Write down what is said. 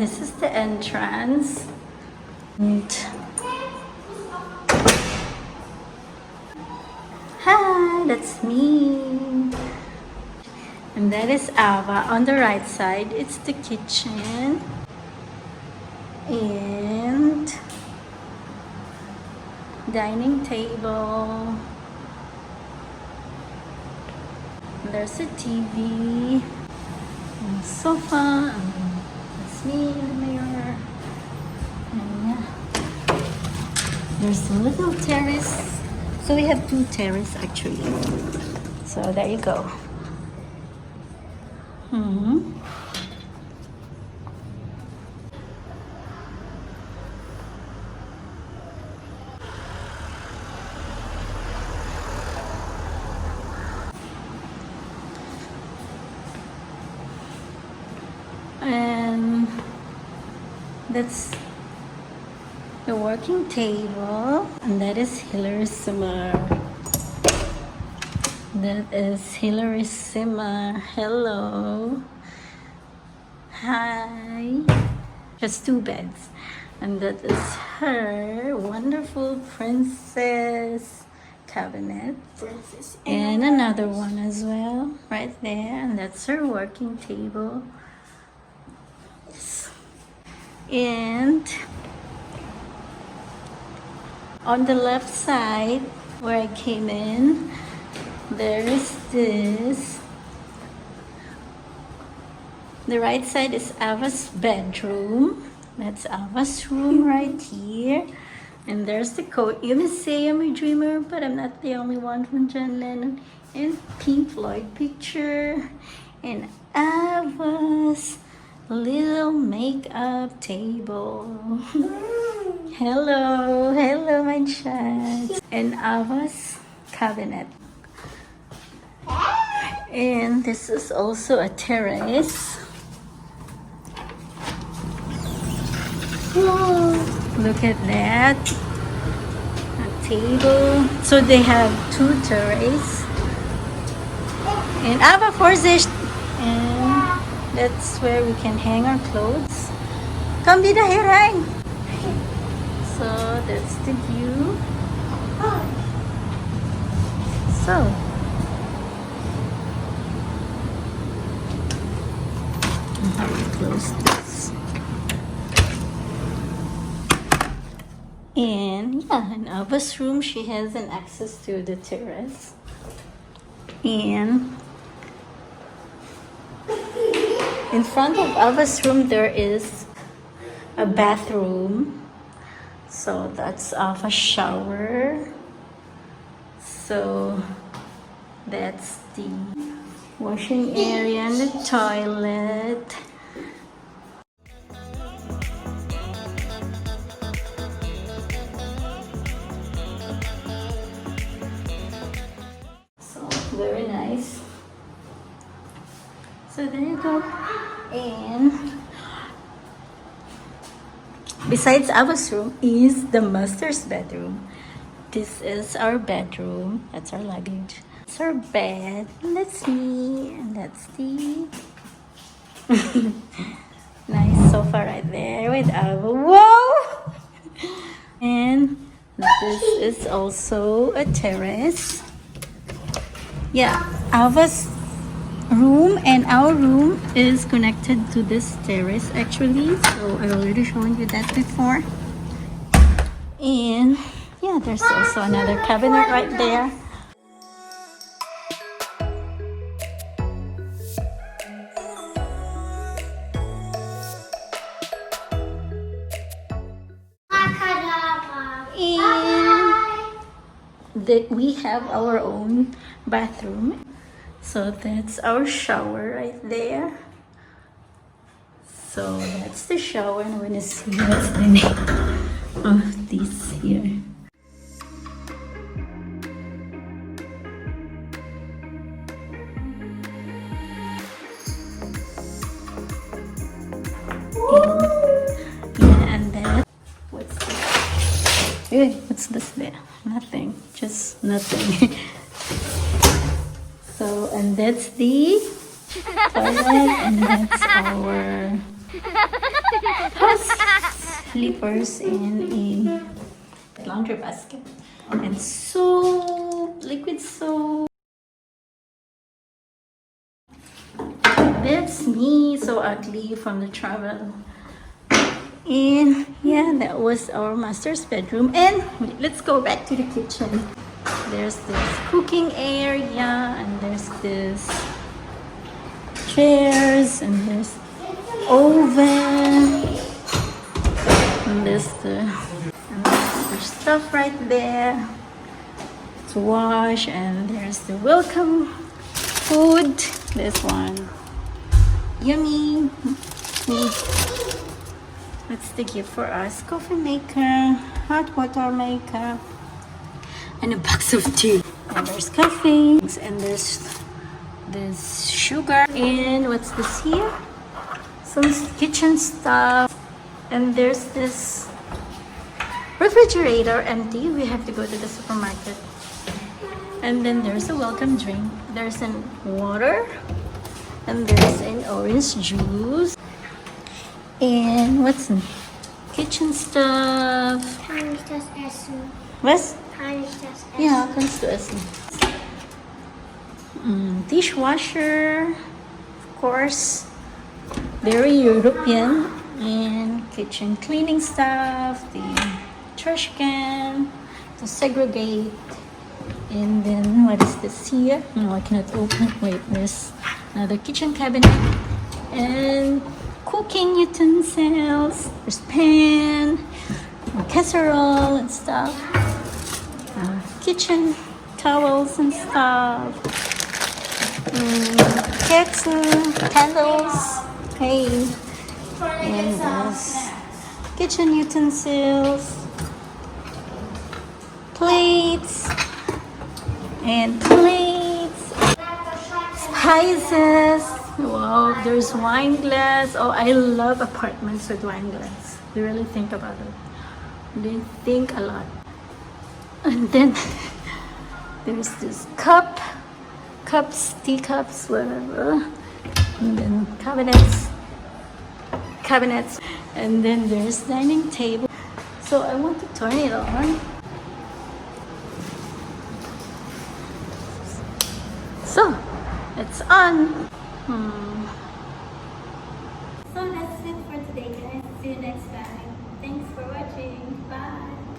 this is the entrance. And hi, that's me. And that is Ava. On the right side, it's the kitchen. And dining table. And there's a TV. And sofa. And that's me in the mirror. And yeah. There's a little terrace. So we have 2 terraces actually. So there you go. And that's the working table, and that is Hilarissima. That is Hilarissima. Hello. Hi. Just 2 beds. And that is her wonderful princess cabinet. And another one as well, right there. And that's her working table. Yes. And on the left side, where I came in, there is this. The right side is Ava's bedroom. That's Ava's room right here. And there's the quote, "You may say I'm a dreamer, but I'm not the only one," from John Lennon. And Pink Floyd picture. And Ava's little makeup table. Hello, hello my child. And Ava's cabinet. And this is also a terrace. Whoa, look at that. A table. So they have 2 terraces. And Ava Forzish. And that's where we can hang our clothes. Come dito, here, hang. So that's the view. So I'll have to close this. And yeah, in Ava's room, she has an access to the terrace. And in front of Ava's room, there is a bathroom. So that's Ava's shower. So that's the washing area and the toilet. So very nice. So there you go. And besides Ava's room is the master's bedroom. This is our bedroom. That's our luggage. That's our bed. And that's me. And that's the nice sofa right there with Ava. Whoa! And this is also a terrace. Yeah, Ava's room and our room is connected to this terrace actually. So I already shown you that before. And yeah, there's also another cabinet right there. And that we have our own bathroom. So that's our shower right there. So that's the shower, and I'm gonna see what's the name of this here. And then what's this? Hey, what's this there? Nothing, just nothing. So, and that's the toilet, and that's our has slippers and a laundry basket. And soap, liquid soap. That's me, so ugly from the travel. And yeah, that was our master's bedroom. And let's go back to the kitchen. There's this cooking area, and there's this chairs, and there's oven, and there's the stuff right there to wash, and there's the welcome food. This one, yummy. That's the gift for us. Coffee maker, hot water maker, and a box of tea. And there's coffee, and there's this sugar. And what's this here? Some kitchen stuff. And there's this refrigerator empty. We have to go to the supermarket. And then there's a welcome drink. There's an water. And there's an orange juice. And what's in kitchen stuff? Kann ich das essen? Was? Kann ich das essen? Ja, kannst du essen. Dishwasher, of course. Very European. And kitchen cleaning stuff. The trash can to segregate. And then what is this here? No, I cannot open it. Wait, there's another kitchen cabinet. And cooking utensils. There's pan, casserole and stuff. Kitchen towels and stuff. Kettle, candles. Okay. And there's kitchen utensils. Plates. And plates. Spices. Wow, there's wine glass. Oh, I love apartments with wine glass. They really think about it. They think a lot. And then there's this cups, teacups, whatever. And then cabinets. And then there's dining table. So I want to turn it on. So it's on. So that's it for today, guys. See you next time. Thanks for watching. Bye.